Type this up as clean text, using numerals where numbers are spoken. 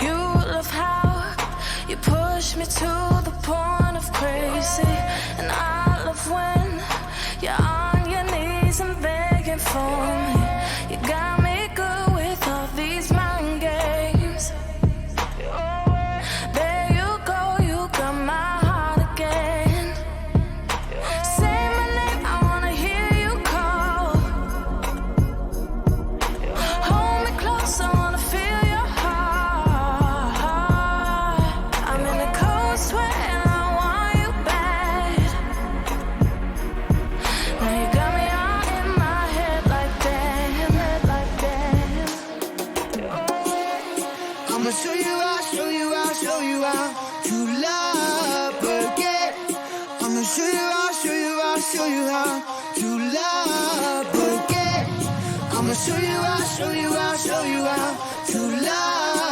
You love how you push me to the point of crazy, and I love when you're on your knees and begging for me. You got me good with all these mind games. There you go, you got my heart again. Say my name, I wanna hear you call. Hold me close, I wanna feel your heart. I'm in a cold sweat and I want you bad. Now you got me all in my head like damn, like damn. I'ma show you out, show you out, show you out to love again. I'ma show you out, show you out, show you out to love again. I'ma show you out, show you out, show you out to love